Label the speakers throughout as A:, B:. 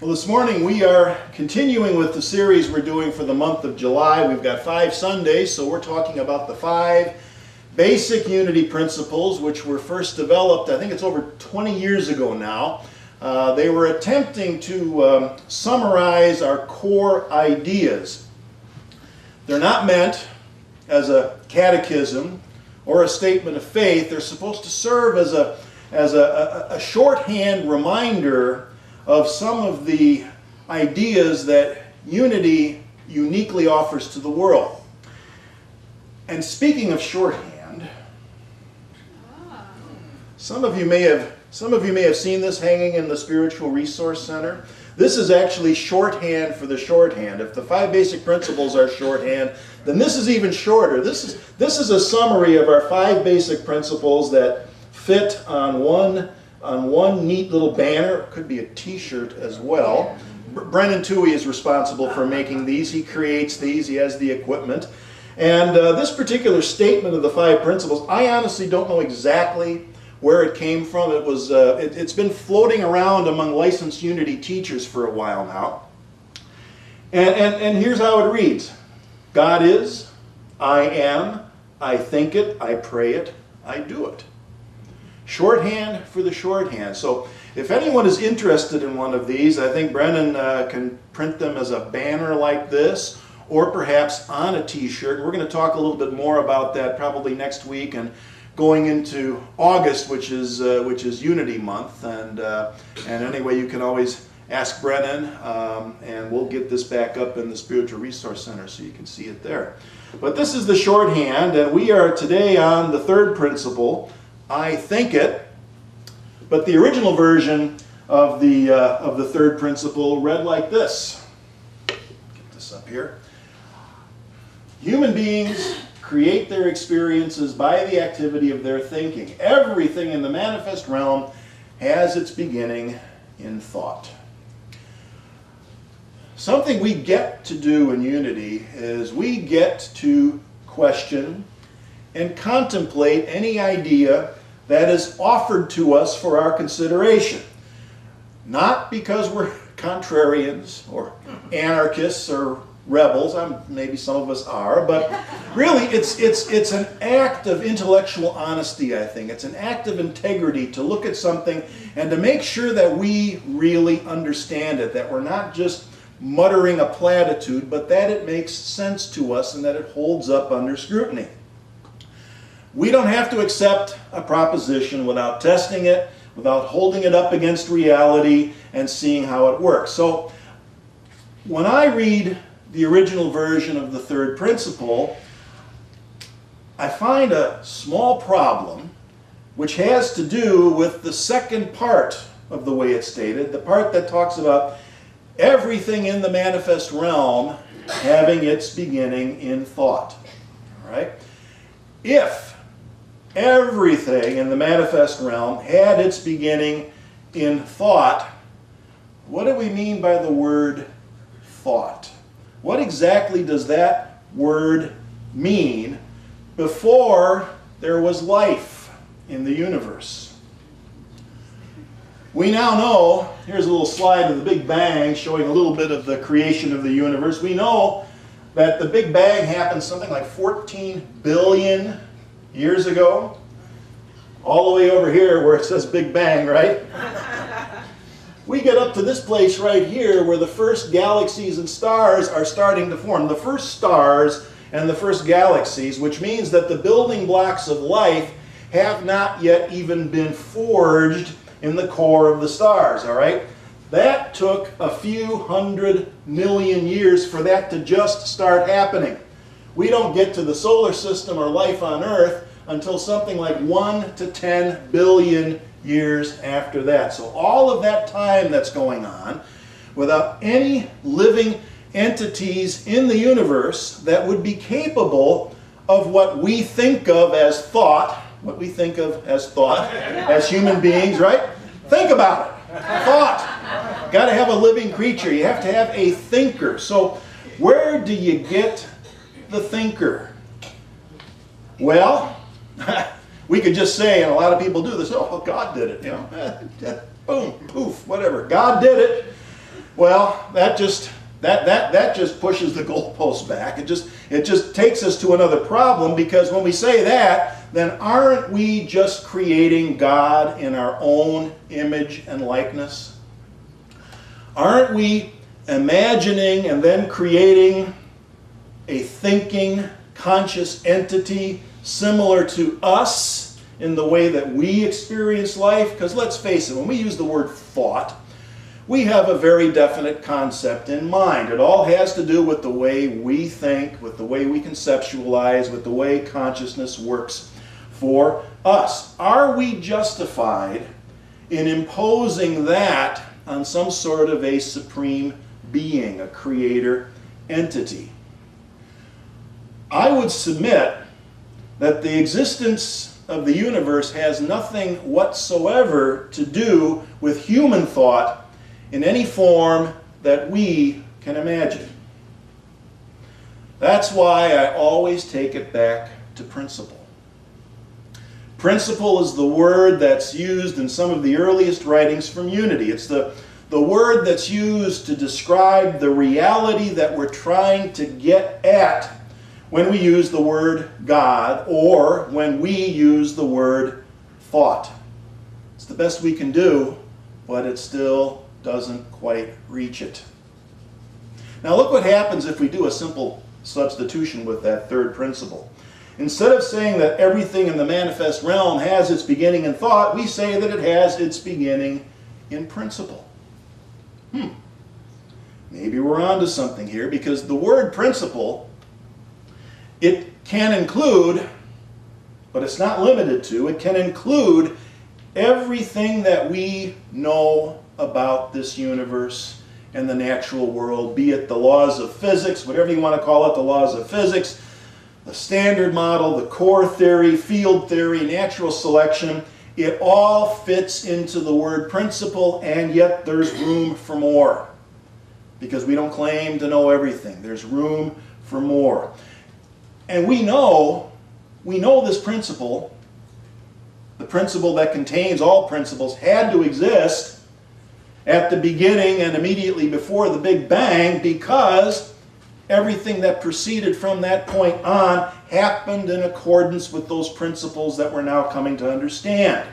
A: Well, this morning we are continuing with the series we're doing for the month of July. We've got 5 Sundays, so we're talking about the 5 basic unity principles which were first developed, I think it's over 20 years ago now. They were attempting to summarize our core ideas. They're not meant as a catechism or a statement of faith. They're supposed to serve as a shorthand reminder of some of the ideas that unity uniquely offers to the world. And speaking of shorthand, some of you may have seen this hanging in the Spiritual Resource Center. This is actually shorthand for the shorthand. If the 5 basic principles are shorthand, then this is even shorter. This is a summary of our 5 basic principles that fit on one neat little banner. It could be a t-shirt as well. Brennan Toohey is responsible for making these. He creates these. He has the equipment. And this particular statement of the 5 principles, I honestly don't know exactly where it came from. It's been floating around among licensed unity teachers for a while now. And here's how it reads. God is, I am, I think it, I pray it, I do it. Shorthand for the shorthand. So if anyone is interested in one of these, I think Brennan can print them as a banner like this, or perhaps on a t-shirt. We're going to talk a little bit more about that probably next week and going into August, which is Unity Month. And anyway, you can always ask Brennan, and we'll get this back up in the Spiritual Resource Center so you can see it there. But this is the shorthand, and we are today on the 3rd principle, I think it. But the original version of the 3rd principle read like this. Get this up here. Human beings create their experiences by the activity of their thinking. Everything in the manifest realm has its beginning in thought. Something we get to do in unity is we get to question and contemplate any idea that is offered to us for our consideration. Not because we're contrarians or anarchists or rebels, maybe some of us are, but really it's an act of intellectual honesty, I think. It's an act of integrity to look at something and to make sure that we really understand it, that we're not just muttering a platitude, but that it makes sense to us and that it holds up under scrutiny. We don't have to accept a proposition without testing it, without holding it up against reality and seeing how it works. So when I read the original version of the 3rd principle, I find a small problem which has to do with the second part of the way it's stated, the part that talks about everything in the manifest realm having its beginning in thought. All right? If everything in the manifest realm had its beginning in thought, what do we mean by the word thought? What exactly does that word mean before there was life in the universe? We now know, here's a little slide of the Big Bang showing a little bit of the creation of the universe. We know that the Big Bang happened something like 14 billion years ago. All the way over here where it says Big Bang, right? We get up to this place right here where the first galaxies and stars are starting to form. The first stars and the first galaxies, which means that the building blocks of life have not yet even been forged in the core of the stars, all right? That took a few 100 million years for that to just start happening. We don't get to the solar system or life on Earth until something like 1 to 10 billion years after that. So all of that time that's going on without any living entities in the universe that would be capable of what we think of as thought, as human beings, right? Think about it. Thought. Got to have a living creature. You have to have a thinker. So where do you get the thinker? Well, we could just say, and a lot of people do this, oh, well, God did it, you know. Boom, poof, whatever. God did it. Well, that just pushes the goalpost back. It just takes us to another problem, because when we say that, then aren't we just creating God in our own image and likeness? Aren't we imagining and then creating a thinking, conscious entity similar to us in the way that we experience life? Because let's face it, when we use the word thought, we have a very definite concept in mind. It all has to do with the way we think, with the way we conceptualize, with the way consciousness works for us. Are we justified in imposing that on some sort of a supreme being, a creator entity? I would submit that the existence of the universe has nothing whatsoever to do with human thought in any form that we can imagine. That's why I always take it back to principle. Principle is the word that's used in some of the earliest writings from Unity. It's the word that's used to describe the reality that we're trying to get at when we use the word God, or when we use the word thought. It's the best we can do, but it still doesn't quite reach it. Now look what happens if we do a simple substitution with that third principle. Instead of saying that everything in the manifest realm has its beginning in thought, we say that it has its beginning in principle. Maybe we're onto something here, because the word principle, it can include, but it's not limited to, it can include everything that we know about this universe and the natural world, be it the laws of physics, whatever you want to call it, the laws of physics, the standard model, the core theory, field theory, natural selection. It all fits into the word principle, and yet there's room for more, because we don't claim to know everything. There's room for more. And we know this principle, the principle that contains all principles, had to exist at the beginning and immediately before the Big Bang, because everything that proceeded from that point on happened in accordance with those principles that we're now coming to understand.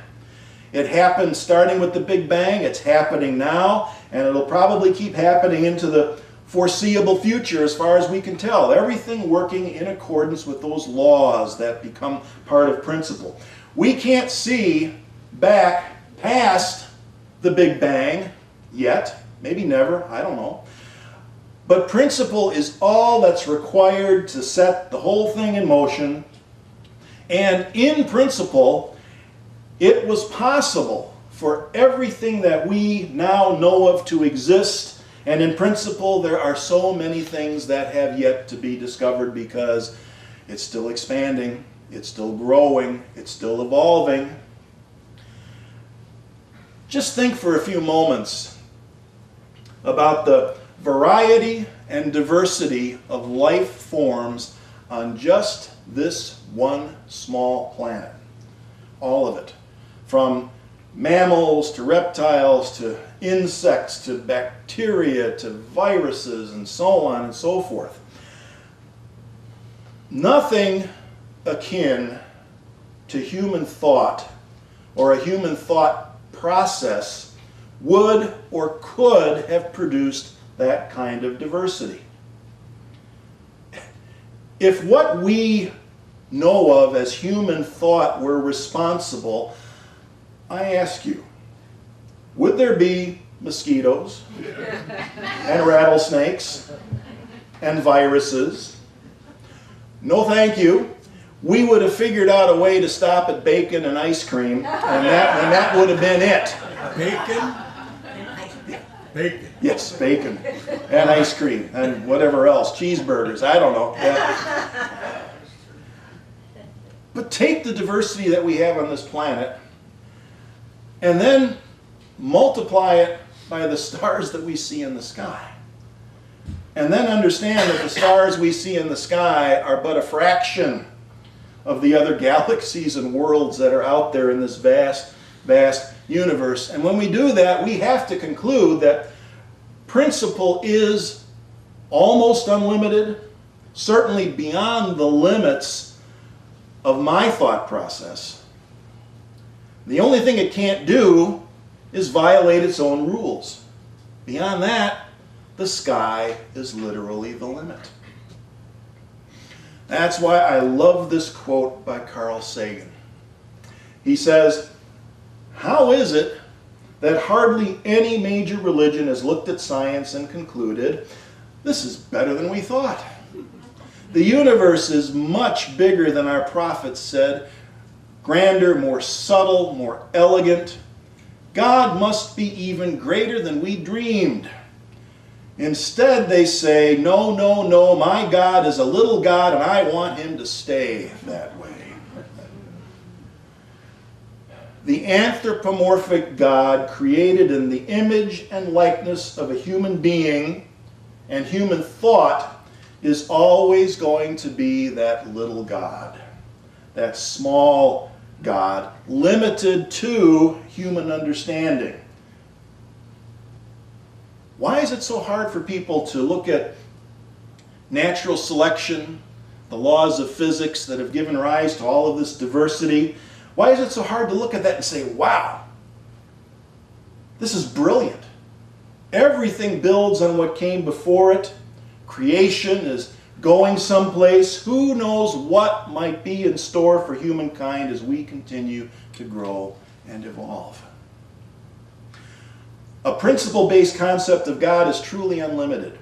A: It happened starting with the Big Bang, it's happening now, and it'll probably keep happening into the foreseeable future as far as we can tell. Everything working in accordance with those laws that become part of principle. We can't see back past the Big Bang yet, maybe never, I don't know. But principle is all that's required to set the whole thing in motion. And in principle, it was possible for everything that we now know of to exist. And in principle, there are so many things that have yet to be discovered, because it's still expanding, it's still growing, it's still evolving. Just think for a few moments about the variety and diversity of life forms on just this one small planet. All of it. From mammals to reptiles to insects to bacteria to viruses and so on and so forth. Nothing akin to human thought or a human thought process would or could have produced that kind of diversity. If what we know of as human thought were responsible, I ask you, would there be mosquitoes and rattlesnakes and viruses? No thank you. We would have figured out a way to stop at bacon and ice cream, and that would have been it.
B: Bacon? Bacon.
A: Yes, bacon and ice cream and whatever else, cheeseburgers, I don't know. Yeah. But take the diversity that we have on this planet and then multiply it by the stars that we see in the sky. And then understand that the stars we see in the sky are but a fraction of the other galaxies and worlds that are out there in this vast, vast universe. And when we do that, we have to conclude that principle is almost unlimited, certainly beyond the limits of my thought process. The only thing it can't do is violate its own rules. Beyond that, the sky is literally the limit. That's why I love this quote by Carl Sagan. He says, "How is it that hardly any major religion has looked at science and concluded, this is better than we thought? The universe is much bigger than our prophets said, grander, more subtle, more elegant. God must be even greater than we dreamed. Instead, they say, no, no, no, my God is a little God and I want him to stay that way." The anthropomorphic God created in the image and likeness of a human being and human thought is always going to be that little God, that small God, limited to human understanding. Why is it so hard for people to look at natural selection, the laws of physics that have given rise to all of this diversity? Why is it so hard to look at that and say, wow, this is brilliant. Everything builds on what came before it. Creation is going someplace. Who knows what might be in store for humankind as we continue to grow and evolve. A principle-based concept of God is truly unlimited.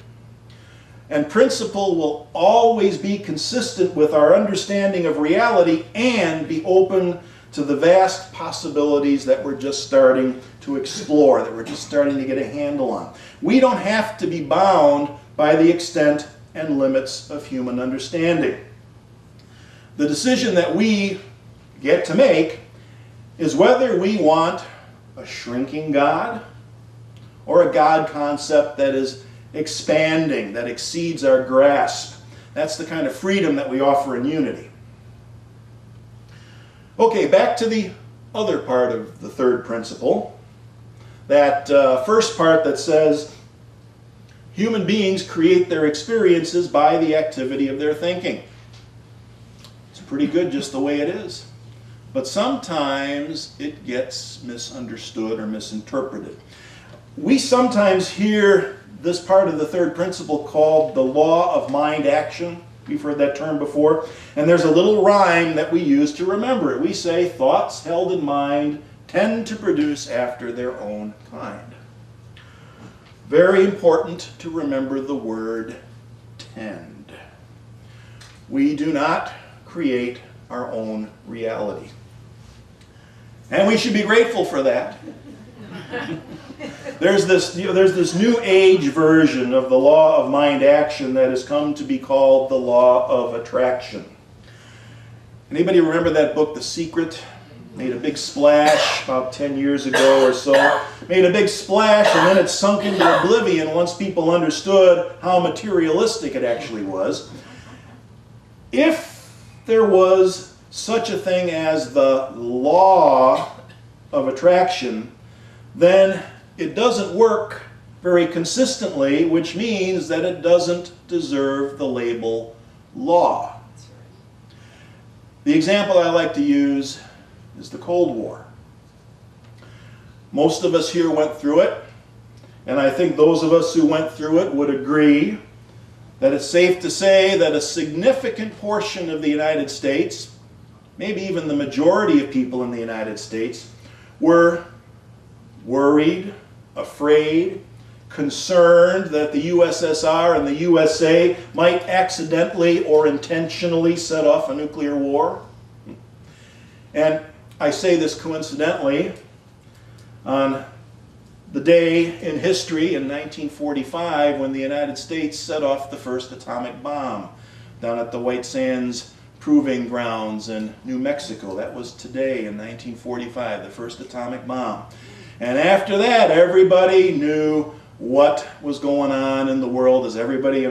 A: And principle will always be consistent with our understanding of reality and be open to the vast possibilities that we're just starting to explore, that we're just starting to get a handle on. We don't have to be bound by the extent and limits of human understanding. The decision that we get to make is whether we want a shrinking God or a God concept that is expanding, that exceeds our grasp. That's the kind of freedom that we offer in unity. Okay, back to the other part of the third principle. That first part that says human beings create their experiences by the activity of their thinking. It's pretty good just the way it is. But sometimes it gets misunderstood or misinterpreted. We sometimes hear this part of the third principle called the law of mind action. We've heard that term before. And there's a little rhyme that we use to remember it. We say, thoughts held in mind tend to produce after their own kind. Very important to remember the word tend. We do not create our own reality. And we should be grateful for that. There's this new age version of the law of mind action that has come to be called the law of attraction. Anybody remember that book, The Secret? Made a big splash about 10 years ago or so. Made a big splash and then it sunk into oblivion once people understood how materialistic it actually was. If there was such a thing as the law of attraction, then it doesn't work very consistently, which means that it doesn't deserve the label law. The example I like to use is the Cold War. Most of us here went through it, and I think those of us who went through it would agree that it's safe to say that a significant portion of the United States, maybe even the majority of people in the United States, were worried, afraid, concerned that the USSR and the USA might accidentally or intentionally set off a nuclear war. And I say this coincidentally, on the day in history in 1945 when the United States set off the first atomic bomb down at the White Sands Proving Grounds in New Mexico. That was today in 1945, the first atomic bomb. And after that, everybody knew what was going on in the world. As everybody,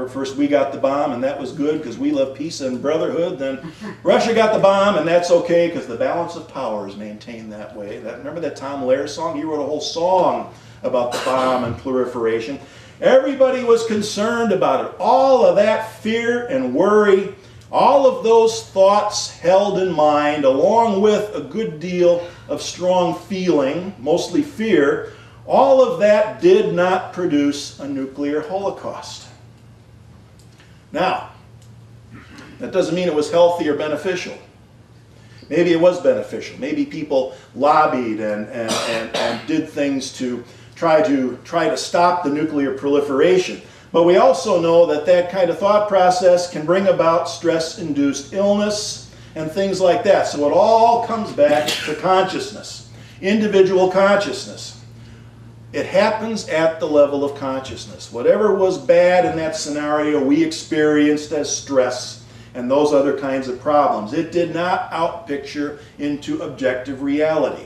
A: first we got the bomb and that was good because we love peace and brotherhood. Then Russia got the bomb and that's okay because the balance of power is maintained that way. Remember that Tom Lehrer song? He wrote a whole song about the bomb and proliferation. Everybody was concerned about it. All of that fear and worry, all of those thoughts held in mind, along with a good deal of strong feeling, mostly fear, all of that did not produce a nuclear holocaust. Now, that doesn't mean it was healthy or beneficial. Maybe it was beneficial. Maybe people lobbied and did things to try to stop the nuclear proliferation. But we also know that that kind of thought process can bring about stress-induced illness and things like that. So it all comes back to consciousness, individual consciousness. It happens at the level of consciousness. Whatever was bad in that scenario we experienced as stress and those other kinds of problems. It did not outpicture into objective reality.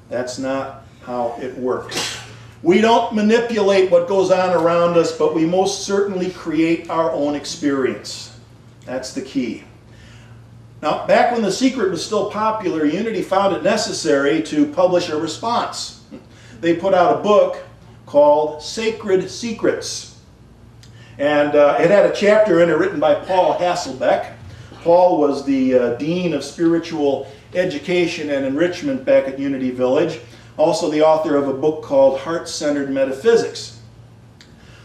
A: That's not how it works. We don't manipulate what goes on around us, but we most certainly create our own experience. That's the key. Now, back when The Secret was still popular, Unity found it necessary to publish a response. They put out a book called Sacred Secrets. And it had a chapter in it written by Paul Hasselbeck. Paul was the Dean of Spiritual Education and Enrichment back at Unity Village. Also the author of a book called Heart-Centered Metaphysics.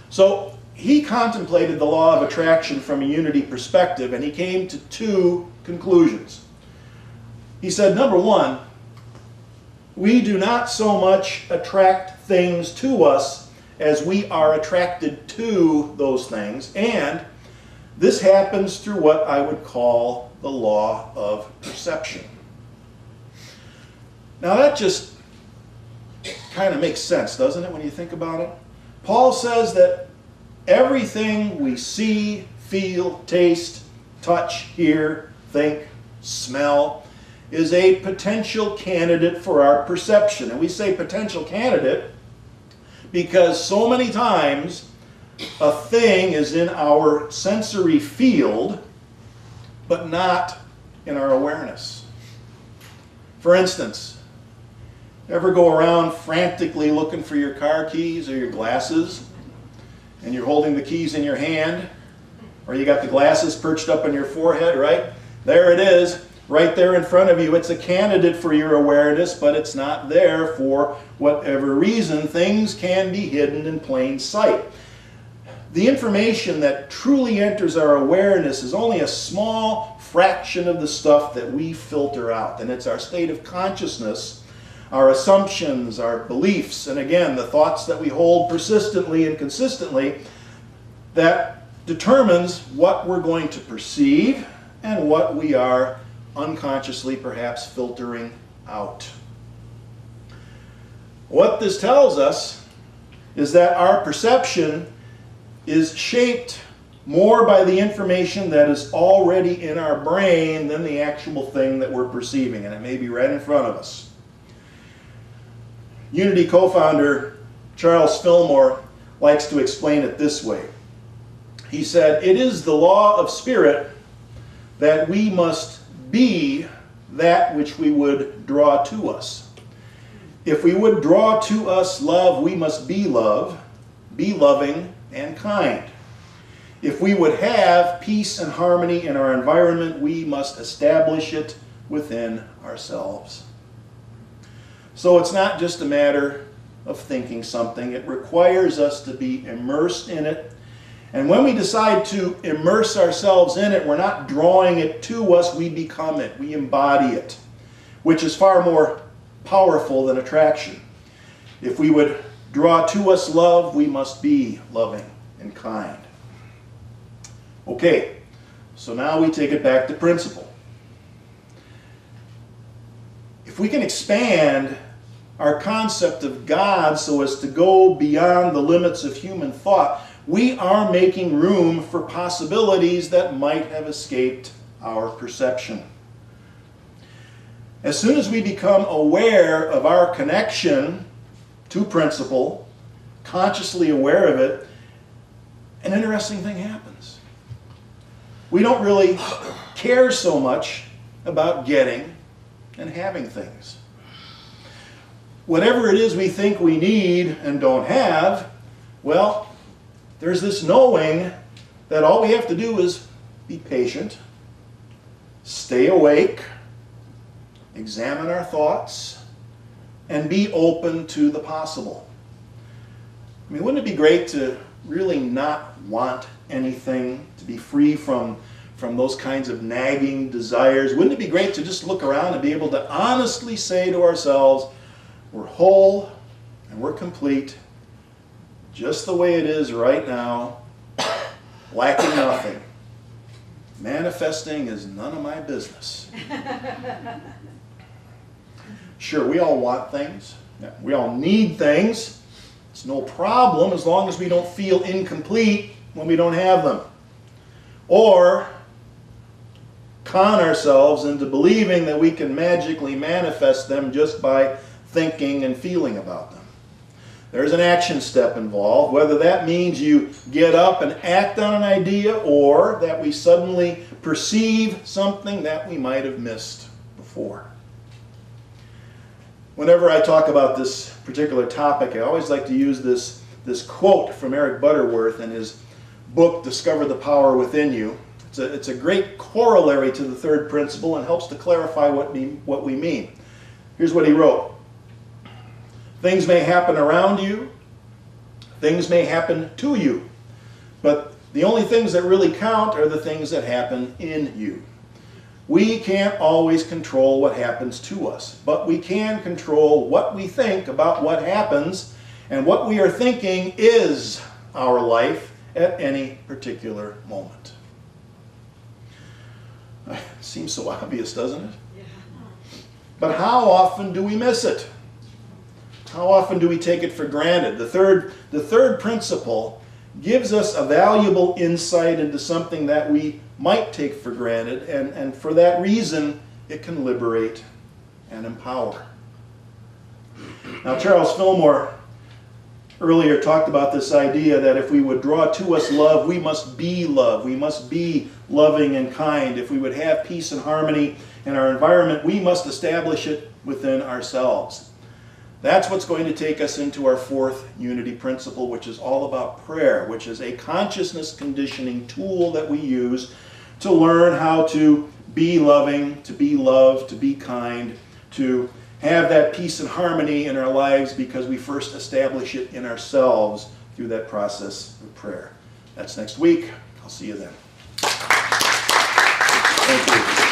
A: So he contemplated the law of attraction from a Unity perspective, and he came to two conclusions. He said, number one, we do not so much attract things to us as we are attracted to those things, and this happens through what I would call the law of perception. Now that just kind of makes sense, doesn't it, when you think about it? Paul says that everything we see, feel, taste, touch, hear, think, smell is a potential candidate for our perception. And we say potential candidate because so many times a thing is in our sensory field, but not in our awareness. For instance, ever go around frantically looking for your car keys or your glasses, and you're holding the keys in your hand, or you got the glasses perched up on your forehead, right? There it is, right there in front of you. It's a candidate for your awareness, but it's not there for whatever reason. Things can be hidden in plain sight. The information that truly enters our awareness is only a small fraction of the stuff that we filter out, and it's our state of consciousness, our assumptions, our beliefs, and again, the thoughts that we hold persistently and consistently that determines what we're going to perceive and what we are unconsciously perhaps filtering out. What this tells us is that our perception is shaped more by the information that is already in our brain than the actual thing that we're perceiving, and it may be right in front of us. Unity co-founder Charles Fillmore likes to explain it this way. He said, "It is the law of spirit that we must be that which we would draw to us. If we would draw to us love, we must be love, be loving and kind. If we would have peace and harmony in our environment, we must establish it within ourselves." So it's not just a matter of thinking something. It requires us to be immersed in it. And when we decide to immerse ourselves in it, we're not drawing it to us, we become it. We embody it, which is far more powerful than attraction. If we would draw to us love, we must be loving and kind. Okay, so now we take it back to principle. If we can expand our concept of God so as to go beyond the limits of human thought, we are making room for possibilities that might have escaped our perception. As soon as we become aware of our connection to principle, consciously aware of it, an interesting thing happens. We don't really care so much about getting and having things. whatever it is we think we need and don't have, well, there's this knowing that all we have to do is be patient, stay awake, examine our thoughts, and be open to the possible. I mean, wouldn't it be great to really not want anything, to be free from those kinds of nagging desires? Wouldn't it be great to just look around and be able to honestly say to ourselves, we're whole and we're complete, just the way it is right now, lacking nothing. Manifesting is none of my business. Sure, we all want things. Yeah, we all need things. It's no problem as long as we don't feel incomplete when we don't have them. Or con ourselves into believing that we can magically manifest them just by thinking and feeling about them. There's an action step involved, whether that means you get up and act on an idea or that we suddenly perceive something that we might have missed before. Whenever I talk about this particular topic, I always like to use this quote from Eric Butterworth in his book, Discover the Power Within You. It's a great corollary to the third principle and helps to clarify what we mean. Here's what he wrote. Things may happen around you, things may happen to you, but the only things that really count are the things that happen in you. We can't always control what happens to us, but we can control what we think about what happens, and what we are thinking is our life at any particular moment. It seems so obvious, doesn't it? Yeah. But how often do we miss it? How often do we take it for granted? The third principle gives us a valuable insight into something that we might take for granted, and for that reason, it can liberate and empower. Now, Charles Fillmore earlier talked about this idea that if we would draw to us love, we must be love. We must be loving and kind. If we would have peace and harmony in our environment, we must establish it within ourselves. That's what's going to take us into our fourth unity principle, which is all about prayer, which is a consciousness conditioning tool that we use to learn how to be loving, to be loved, to be kind, to have that peace and harmony in our lives because we first establish it in ourselves through that process of prayer. That's next week. I'll see you then. Thank you.